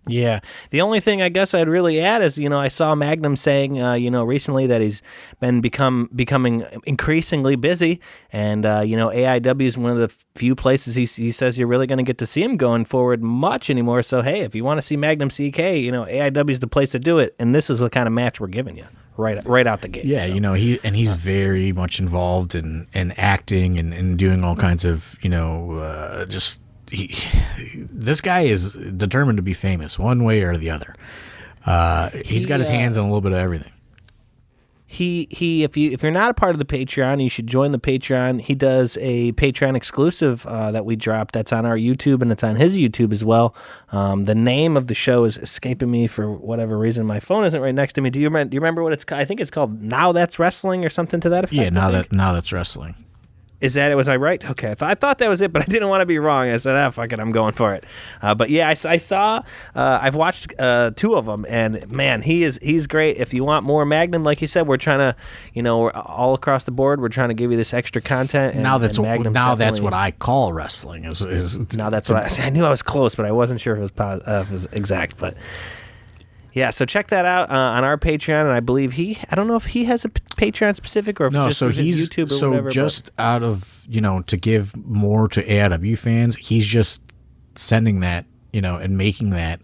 Yeah. The only thing I guess I'd really add is, I saw Magnum saying, recently that he's been becoming increasingly busy, and, AIW is one of the few places he says you're really going to get to see him going forward much anymore. So, hey, if you want to see Magnum CK, AIW is the place to do it, and this is the kind of match we're giving you right out the gate.
Yeah,
so.
He's very much involved in acting and doing all kinds of, just... This guy is determined to be famous one way or the other. He's got his hands on a little bit of everything.
If you're not a part of the Patreon, you should join the Patreon. He does a Patreon exclusive that we dropped that's on our YouTube, and it's on his YouTube as well. The name of the show is escaping me for whatever reason. My phone isn't right next to me. Do you remember what it's called? I think it's called Now That's Wrestling or something to that effect.
Yeah, Now That's Wrestling.
Is that it? Was I right? Okay, I thought that was it, but I didn't want to be wrong. I said, fuck it, I'm going for it. But yeah, I saw, I've watched two of them, and man, he's great. If you want more Magnum, like you said, we're trying to, we're all across the board. We're trying to give you this extra content. And,
that's what I call wrestling. Is
now that's what I knew I was close, but I wasn't sure if it was exact, but. Yeah, so check that out on our Patreon, and I believe I don't know if he has a Patreon specific or if it's just
so he's
YouTube or
so
whatever.
Just out of, to give more to AIW fans, he's just sending that, and making that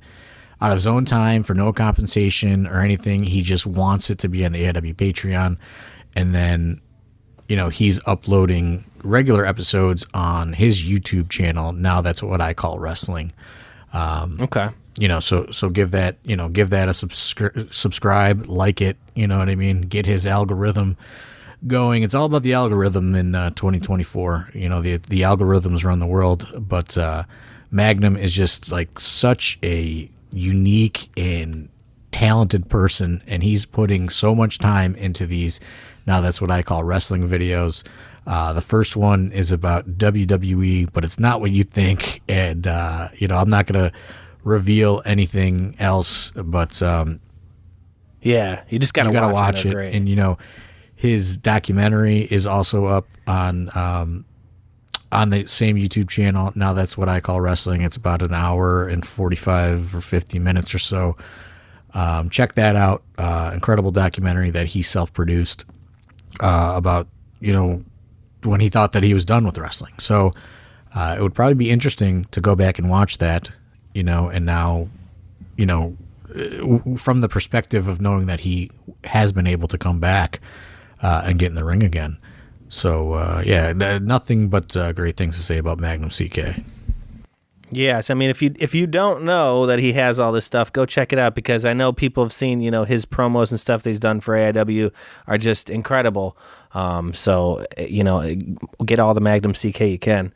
out of his own time for no compensation or anything. He just wants it to be on the AIW Patreon, and then, he's uploading regular episodes on his YouTube channel. Now that's what I call wrestling.
Okay.
So give that a subscribe, like it, you know what I mean? Get his algorithm going. It's all about the algorithm in 2024. The algorithms run the world, but Magnum is just like such a unique and talented person, and he's putting so much time into these. Now that's what I call wrestling videos. The first one is about WWE, but it's not what you think. And, I'm not going to reveal anything else, but
yeah, you just gotta
watch it.
Great.
And his documentary is also up on the same YouTube channel. Now that's what I call wrestling. It's about an hour and 45 or 50 minutes or so. Check that out. Incredible documentary that he self-produced about when he thought that he was done with wrestling. So it would probably be interesting to go back and watch that. And now, from the perspective of knowing that he has been able to come back and get in the ring again. So, nothing but great things to say about Magnum CK.
Yes, I mean, if you don't know that he has all this stuff, go check it out, because I know people have seen, his promos and stuff that he's done for AIW are just incredible. So, get all the Magnum CK you can.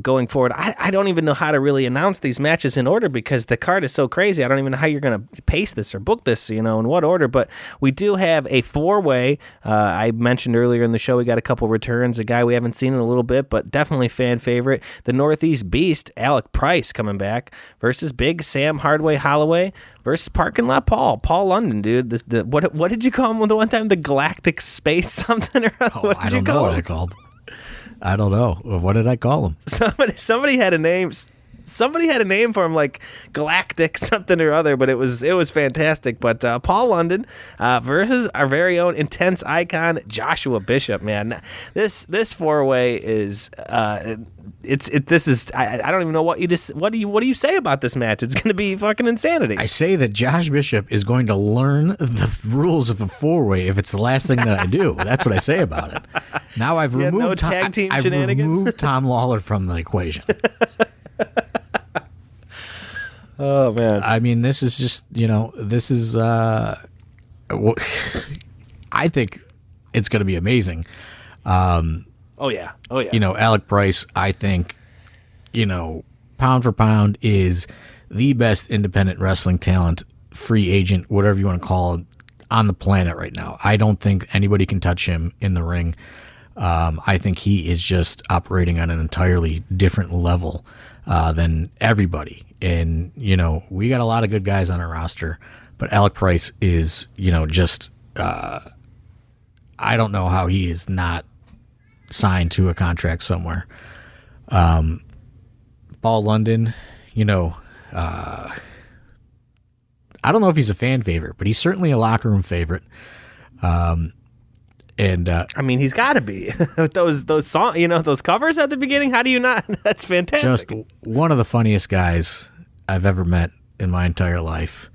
Going forward, I don't even know how to really announce these matches in order, because the card is so crazy. I don't even know how you're going to pace this or book this, in what order. But we do have a 4-way. I mentioned earlier in the show we got a couple returns. A guy we haven't seen in a little bit, but definitely fan favorite. The Northeast Beast, Alec Price, coming back versus Big Sam Holloway versus Parking Lot Paul London, dude. What did you call him the one time? The Galactic Space something or other? What did
I don't know what I called. I don't know. What did I call him?
Somebody had a name. Somebody had a name for him, like Galactic something or other, but it was fantastic. But Paul London versus our very own intense icon Joshua Bishop. Man, this 4-way is this is I don't even know what do you say about this match? It's going to be fucking insanity.
I say that Josh Bishop is going to learn the rules of the 4-way if it's the last thing that I do. That's what I say about it. Now I've removed
tag team
I've
shenanigans?
removed Tom Lawler from the equation.
Oh man!
I mean, this is just this is I think it's going to be amazing.
Oh yeah.
Alec Price, I think, pound for pound is the best independent wrestling talent, free agent, whatever you want to call it, on the planet right now. I don't think anybody can touch him in the ring. I think he is just operating on an entirely different level than everybody. And, we got a lot of good guys on our roster, but Alec Price is, just, I don't know how he is not signed to a contract somewhere. Paul London, I don't know if he's a fan favorite, but he's certainly a locker room favorite. And
I mean, he's got to be. those songs, those covers at the beginning. How do you not? That's fantastic.
Just one of the funniest guys I've ever met in my entire life.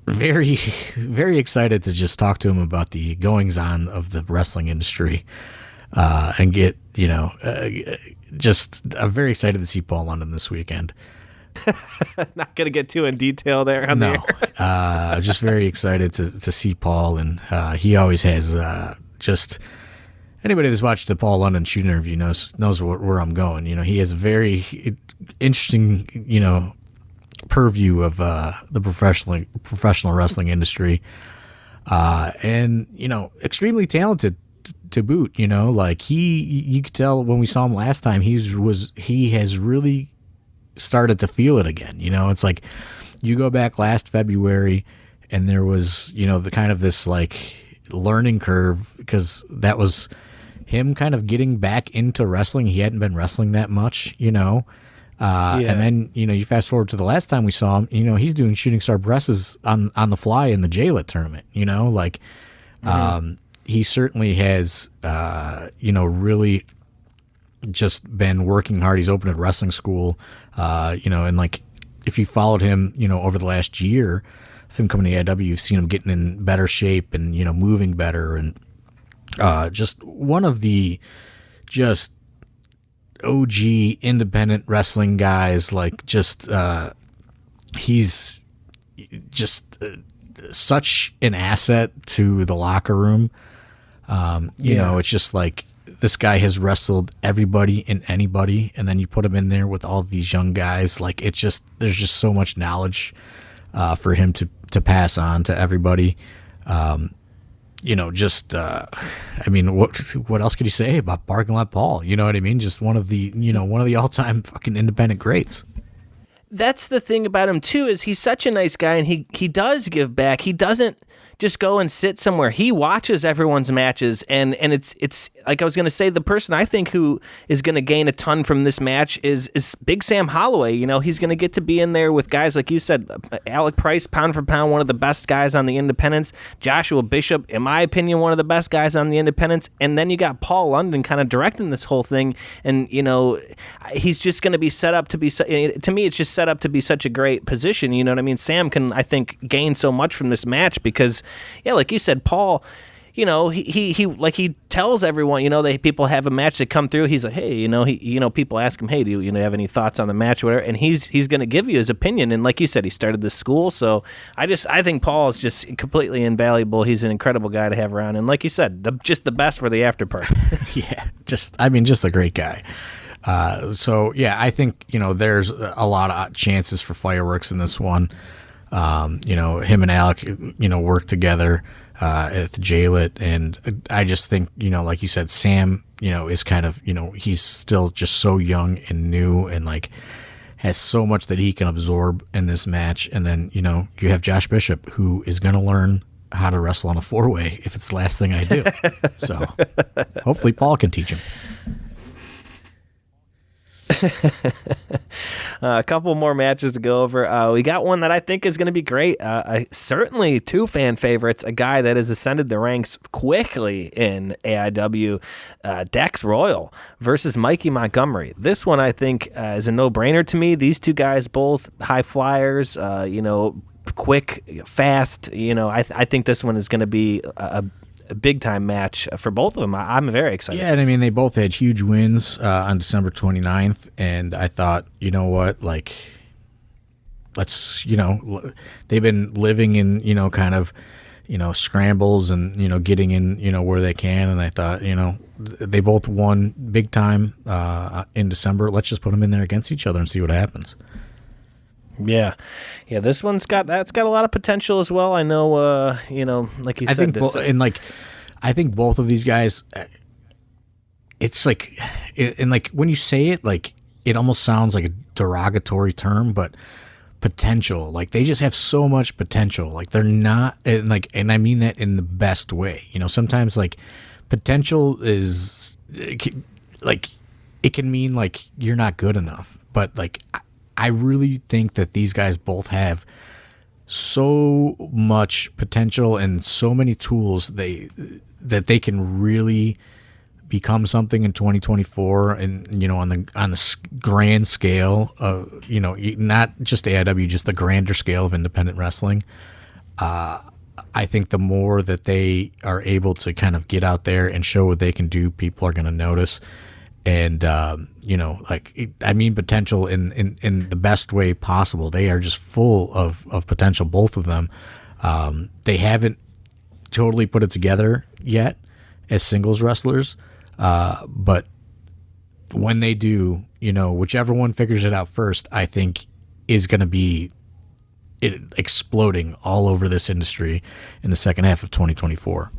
Very, very excited to just talk to him about the goings on of the wrestling industry, and get I'm very excited to see Paul London this weekend.
Not gonna get too in detail there.
Just very excited to see Paul, and he always has just anybody that's watched the Paul London shoot interview knows where I'm going. He has a very interesting purview of the professional wrestling industry, and extremely talented to boot. Like you could tell when we saw him last time, he has really started to feel it again. It's like you go back last February and there was, the kind of this like learning curve, because that was him kind of getting back into wrestling. He hadn't been wrestling that much, And then, you fast forward to the last time we saw him, he's doing shooting star presses on the fly in the JLIT tournament, he certainly has, really just been working hard. He's opened a wrestling school, and like if you followed him, over the last year of him coming to AIW, you've seen him getting in better shape and, moving better. And just one of the just OG independent wrestling guys, he's just such an asset to the locker room. It's just like this guy has wrestled everybody and anybody, and then you put him in there with all these young guys. Like there's just so much knowledge for him to pass on to everybody. What else could you say about Parking Lot Paul? You know what I mean? Just one of the all-time fucking independent greats.
That's the thing about him too, is he's such a nice guy, and he does give back. He doesn't just go and sit somewhere. He watches everyone's matches, and it's like I was going to say, the person I think who is going to gain a ton from this match is Big Sam Holloway. He's going to get to be in there with guys like you said, Alec Price, pound for pound, one of the best guys on the independents. Joshua Bishop, in my opinion, one of the best guys on the independents. And then you got Paul London kind of directing this whole thing, and he's just going to be set up to be. To me, it's just set up to be such a great position. You know what I mean? Sam can, I think, gain so much from this match because. Yeah, like you said, Paul, he tells everyone, people have a match that come through. He's like, hey, people ask him, hey, do you have any thoughts on the match or whatever? And he's going to give you his opinion. And like you said, he started this school. So I think Paul is just completely invaluable. He's an incredible guy to have around. And like you said, just the best for the after party.
Yeah, just a great guy. I think, there's a lot of chances for fireworks in this one. Him and Alec, work together at the JLIT, and I just think, like you said, Sam, is kind of, he's still just so young and new and like has so much that he can absorb in this match. And then, you have Josh Bishop, who is going to learn how to wrestle on a 4-way if it's the last thing I do. So hopefully Paul can teach him.
A couple more matches to go over. We got one that I think is going to be great. Certainly two fan favorites, a guy that has ascended the ranks quickly in AIW, Dex Royal versus Mikey Montgomery. This one I think is a no-brainer to me. These two guys both high flyers, quick, fast. I think this one is going to be a big time match for both of them. I'm very excited.
Yeah, and I mean, they both had huge wins on December 29th, and I thought, you know what, like, let's, they've been living in, kind of, scrambles and, getting in, where they can, and I thought, they both won big time in December. Let's just put them in there against each other and see what happens.
Yeah. This one's got a lot of potential as well. I know, like you said,
I think both of these guys. It's like, and like when you say it, like it almost sounds like a derogatory term, but potential. Like they just have so much potential. Like they're not, and I mean that in the best way. Sometimes like potential is like it can mean like you're not good enough, but like. I really think that these guys both have so much potential and so many tools that they can really become something in 2024, and on the grand scale of not just AIW, just the grander scale of independent wrestling. I think the more that they are able to kind of get out there and show what they can do, people are going to notice. And, I mean potential in the best way possible. They are just full of potential, both of them. They haven't totally put it together yet as singles wrestlers. But when they do, whichever one figures it out first, I think is going to be exploding all over this industry in the second half of 2024.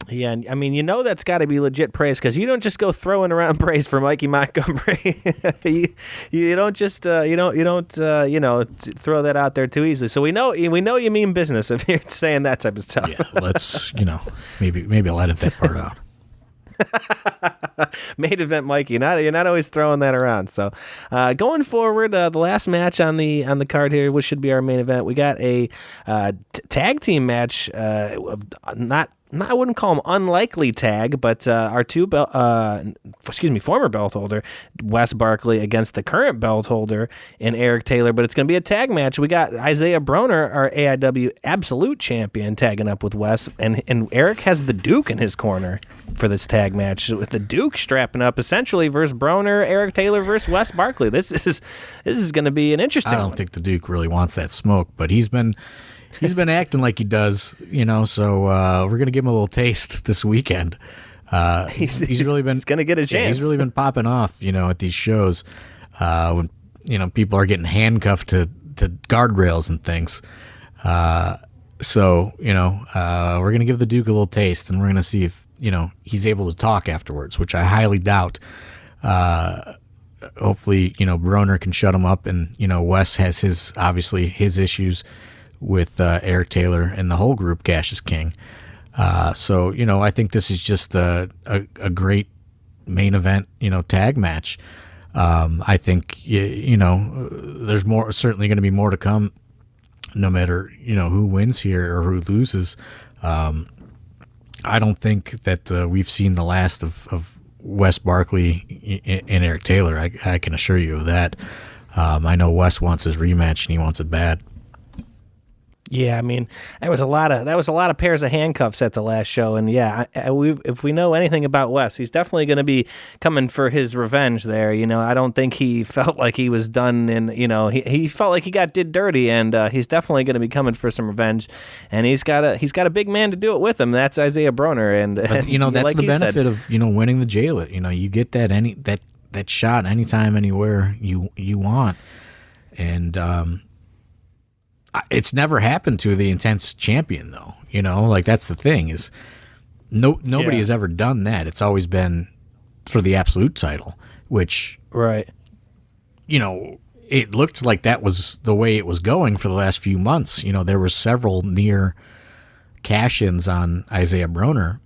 Yeah, and I mean, that's got to be legit praise, because you don't just go throwing around praise for Mikey Montgomery. you don't just throw that out there too easily. So we know you mean business if you're saying that type of stuff.
Yeah, let's maybe I'll edit that part out.
main event Mikey. You're not always throwing that around. So going forward, the last match on the card here, which should be our main event, we got a tag team match. I wouldn't call them unlikely tag, but our former belt holder, Wes Barkley, against the current belt holder in Eric Taylor, but it's going to be a tag match. We got Isaiah Broner, our AIW Absolute Champion, tagging up with Wes, and Eric has the Duke in his corner for this tag match, with the Duke strapping up essentially versus Broner, Eric Taylor versus Wes Barkley. This is going to be an interesting one.
I don't think the Duke really wants that smoke, but he's been acting like he does, so we're going to give him a little taste this weekend. He's really been
going to get a chance.
Yeah, he's really been popping off, at these shows when, people are getting handcuffed to guardrails and things. So we're going to give the Duke a little taste, and we're going to see if, he's able to talk afterwards, which I highly doubt. Hopefully, Broner can shut him up, and, Wes has his issues with Eric Taylor and the whole group, Cash is King. So, I think this is just a great main event, tag match. I think, there's certainly going to be more to come, no matter, who wins here or who loses. I don't think that we've seen the last of Wes Barkley and Eric Taylor. I can assure you of that. I know Wes wants his rematch, and he wants it bad.
Yeah, I mean, that was a lot of pairs of handcuffs at the last show, and yeah, if we know anything about Wes, he's definitely going to be coming for his revenge there. I don't think he felt like he was done, and he felt like he did dirty, and he's definitely going to be coming for some revenge, and he's got a big man to do it with him. That's Isaiah Broner, and
that's
like
the benefit of winning the J-Lit. You get that shot anytime, anywhere you want, and it's never happened to the Intense champion, though. That's the thing, is nobody has ever done that. It's always been for the Absolute title, which,
right,
it looked like that was the way it was going for the last few months. There were several near cash-ins on Isaiah Broner,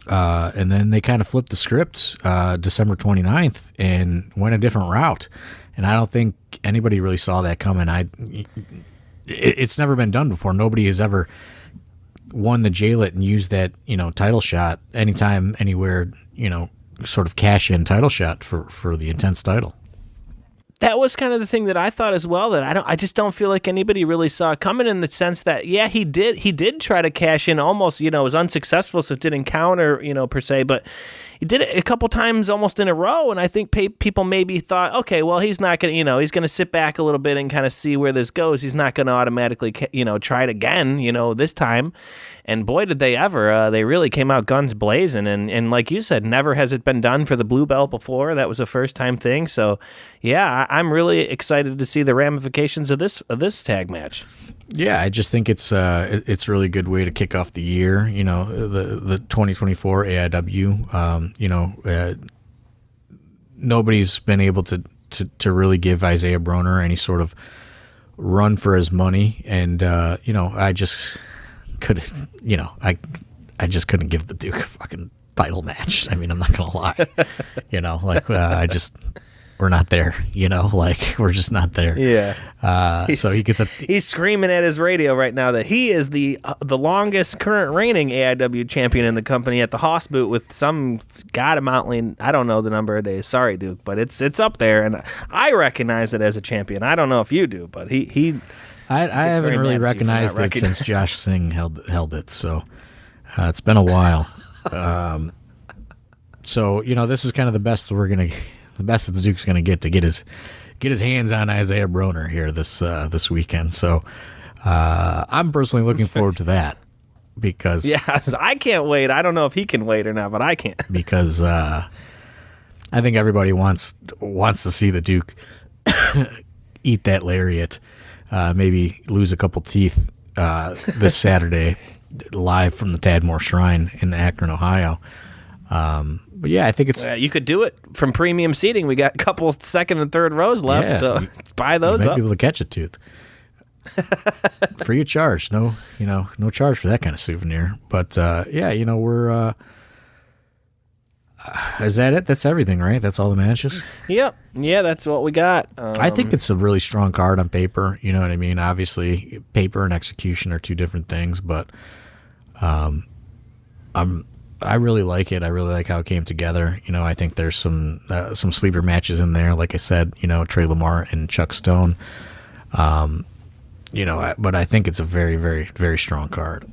and then they kind of flipped the script December 29th and went a different route. And I don't think anybody really saw that coming. It's never been done before. Nobody has ever won the J-Lit and used that, title shot anytime, anywhere, sort of cash-in title shot for the Intense title.
That was kind of the thing that I thought as well, that I just don't feel like anybody really saw it coming, in the sense that, yeah, he did try to cash in, almost, was unsuccessful, so it didn't count, or, per se, but he did it a couple times almost in a row, and I think people maybe thought, okay, well, he's not going to, he's going to sit back a little bit and kind of see where this goes. He's not going to automatically, try it again, this time. And boy, did they ever. They really came out guns blazing. And like you said, never has it been done for the blue belt before. That was a first-time thing. So, yeah, I'm really excited to see the ramifications of this tag match.
Yeah, I just think it's a really good way to kick off the year. The 2024 AIW. Nobody's been able to really give Isaiah Broner any sort of run for his money. And, I just couldn't, I just couldn't give the Duke a fucking title match. I mean, I'm not going to lie, we're not there, we're just not there.
Yeah.
So he gets
he's screaming at his radio right now that he is the longest current reigning AIW champion in the company at the Hoss boot, with some god amountly, I don't know the number of days. Sorry, Duke, but it's up there, and I recognize it as a champion. I don't know if you do, but he
I haven't really recognized it since Josh Singh held it, so it's been a while. So this is kind of the best that the Duke's gonna get his hands on Isaiah Broner here this weekend. So I'm personally looking forward to that, because
I can't wait. I don't know if he can wait or not, but I can't,
because I think everybody wants to see the Duke eat that lariat. Maybe lose a couple teeth this Saturday, live from the Tadmor Shrine in Akron, Ohio. But yeah, I think it's...
you could do it from premium seating. We got a couple second and third rows left, so buy those up.
You might be able to catch a tooth. Free of charge. No charge for that kind of souvenir. But we're... Is that it? That's everything, right? That's all the matches?
Yep. Yeah, that's what we got.
I think it's a really strong card on paper. You know what I mean? Obviously, paper and execution are two different things, but I really like it. I really like how it came together. You know, I think there's some sleeper matches in there. Like I said, you know, Trey LaMar and Chuck Stone. You know, but I think it's a very, very, very strong card.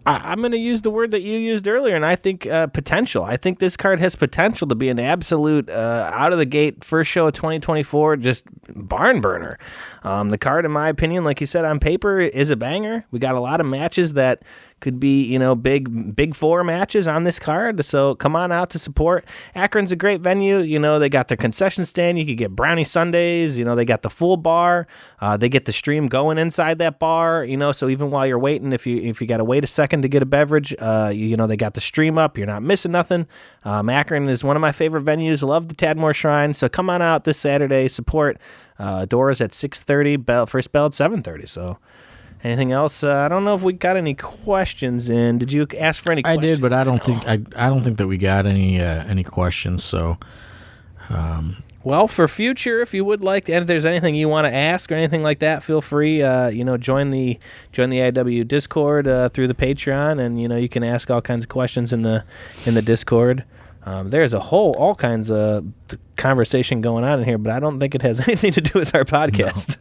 I'm going to use the word that you used earlier, and I think potential. I think this card has potential to be an absolute out-of-the-gate first show of 2024, just barn burner. The card, in my opinion, like you said, on paper, is a banger. We got a lot of matches that could be, you know, big four matches on this card. So come on out to support. Akron's a great venue. You know, they got their concession stand. You could get brownie sundaes. You know, they got the full bar. They get the stream going inside that bar. You know, so even while you're waiting, if you got to wait a second to get a beverage, you know, they got the stream up. You're not missing nothing. Akron is one of my favorite venues. Love the Tadmor Shrine. So come on out this Saturday. Support. Doors at 6:30. First bell at 7:30. So. Anything else? I don't know if we got any questions in. Did you ask for any questions?
I did, but I don't think that we got any questions. So,
well, for future, if you would like to, and if there's anything you want to ask or anything like that, feel free. You know, join the IW Discord through the Patreon, and you know you can ask all kinds of questions in the Discord. There's all kinds of conversation going on in here, but I don't think it has anything to do with our podcast.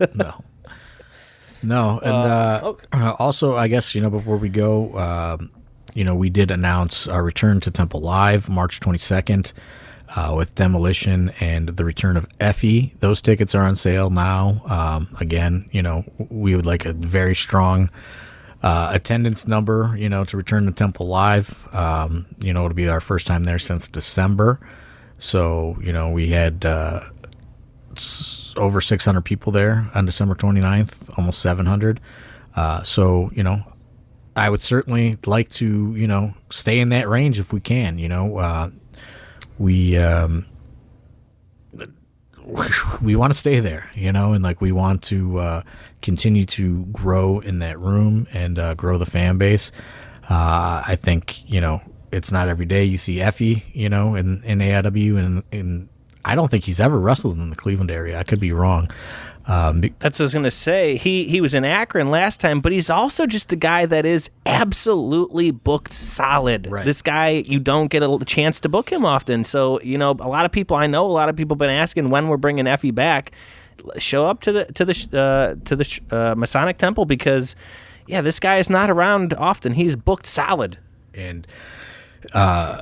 No, and also, I guess, you know, before we go, you know, we did announce our return to Temple Live March 22nd with Demolition and the return of Effie. Those tickets are on sale now. Again, you know, we would like a very strong attendance number, you know, to return to Temple Live. You know, it'll be our first time there since December. So, you know, we had over 600 people there on December 29th, almost 700. So, you know, I would certainly like to, you know, stay in that range if we can. You know, we want to stay there, you know, and like we want to continue to grow in that room and grow the fan base. I think, you know, it's not every day you see Effie, you know, in AIW, and I don't think he's ever wrestled in the Cleveland area. I could be wrong.
That's what I was going to say. He was in Akron last time, but he's also just a guy that is absolutely booked solid.
Right.
This guy, you don't get a chance to book him often. So, you know, a lot of people have been asking when we're bringing Effie back. Show up to the Masonic Temple because, yeah, this guy is not around often. He's booked solid.
And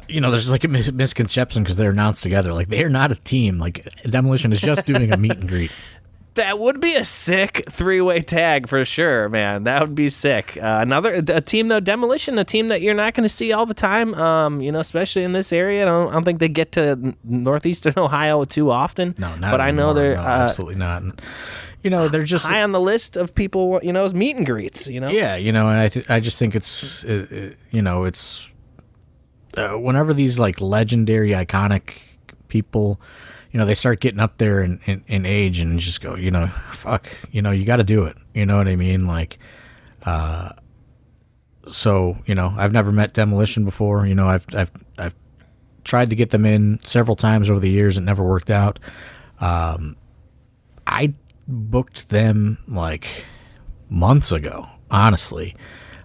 you know, there's like a misconception because they're announced together. Like, they're not a team. Like, Demolition is just doing a meet and greet.
That would be a sick three-way tag for sure, man. That would be sick. A team, though, Demolition, a team that you're not going to see all the time, you know, especially in this area. I don't think they get to northeastern Ohio too often.
No, not
but anymore. I know they're
no, absolutely not. And, you know, they're just
high on the list of people, you know, as meet and greets, you know?
Yeah, you know, and I just think it's, you know, it's whenever these, like, legendary, iconic people, you know, they start getting up there in age and just go, you know, fuck, you know, you got to do it. You know what I mean? Like, so, you know, I've never met Demolition before. You know, I've tried to get them in several times over the years. It never worked out. I booked them like months ago, honestly.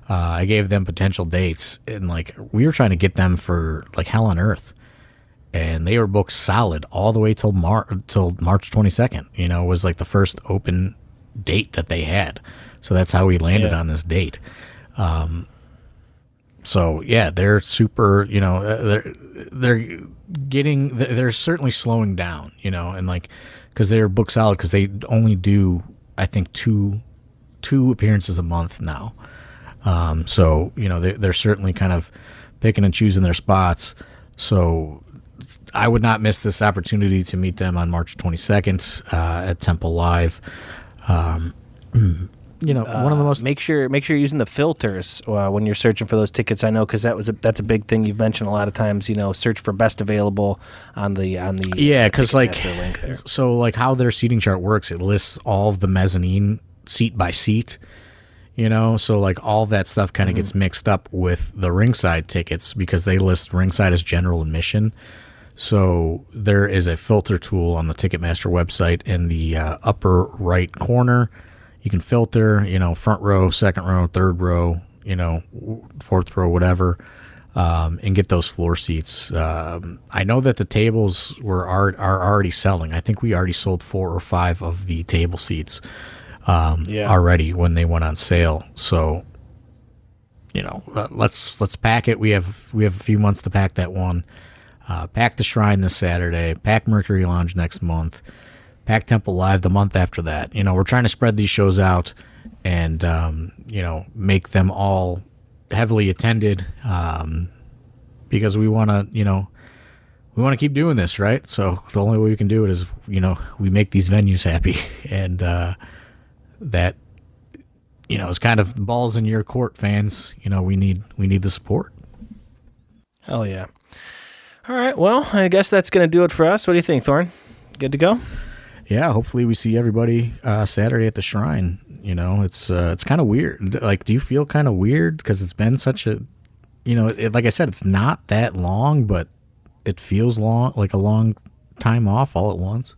I gave them potential dates, and like we were trying to get them for like hell on earth. And they were booked solid all the way till March 22nd. You know, was like the first open date that they had. So that's how we landed on this date. So yeah, they're super. You know, they're certainly slowing down. You know, and like because they're booked solid because they only do I think two appearances a month now. So you know they're certainly kind of picking and choosing their spots. So I would not miss this opportunity to meet them on March 22nd at Temple Live. You know, one of the most
make sure you're using the filters when you're searching for those tickets. I know because that's a big thing you've mentioned a lot of times. You know, search for best available on the
yeah, because like
link there.
So like how their seating chart works, it lists all of the mezzanine seat by seat. So like all that stuff kind of gets mixed up with the ringside tickets because they list ringside as general admission. So there is a filter tool on the Ticketmaster website in the upper right corner. You can filter, front row, second row, third row, fourth row, whatever, and get those floor seats. I know that the tables are already selling. I think we already sold 4 or 5 of the table seats already when they went on sale. So, let's pack it. We have a few months to pack that one. Pack the Shrine this Saturday. Pack Mercury Lounge next month. Pack Temple Live the month after that. We're trying to spread these shows out and, make them all heavily attended because we want to keep doing this, right? So the only way we can do it is, we make these venues happy. And that, is kind of balls in your court, fans. We need the support.
Hell yeah. All right, well, I guess that's going to do it for us. What do you think, Thorne? Good to go?
Yeah, hopefully we see everybody Saturday at the Shrine. It's kind of weird. Like, do you feel kind of weird? Because it's been such a, like I said, it's not that long, but it feels long, like a long time off all at once.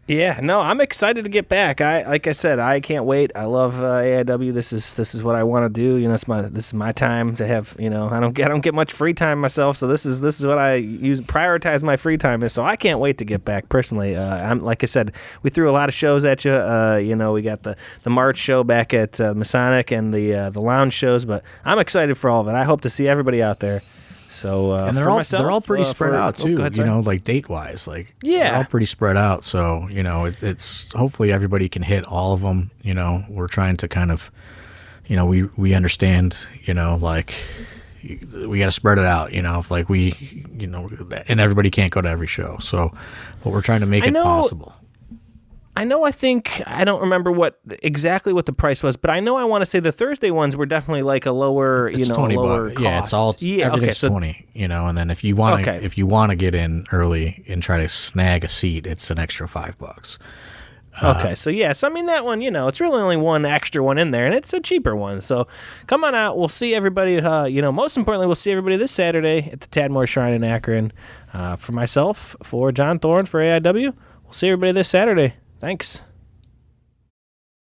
Yeah, no, I'm excited to get back. Like I said, I can't wait. I love AIW. This is what I want to do. This is my time to have. I don't get much free time myself, so this is what I prioritize my free time. So I can't wait to get back. Personally, I'm like I said, we threw a lot of shows at you. We got the March show back at Masonic and the lounge shows, but I'm excited for all of it. I hope to see everybody out there. So
and they're all pretty spread out too.
Ahead,
like date wise, they're all pretty spread out. So it's hopefully everybody can hit all of them. We're trying to kind of, we understand. We got to spread it out. If and everybody can't go to every show. So, but we're trying to make it possible.
I don't remember exactly what the price was, but I know I want to say the Thursday ones were definitely like a lower,
it's
lower
$20.
cost.
Yeah, it's all everything's 20, and then if you want to get in early and try to snag a seat, it's an extra $5.
Okay, so that one, it's really only one extra one in there, and it's a cheaper one. So come on out. We'll see everybody. Most importantly, we'll see everybody this Saturday at the Tadmor Shrine in Akron. For myself, for John Thorne, for AIW, we'll see everybody this Saturday. Thanks.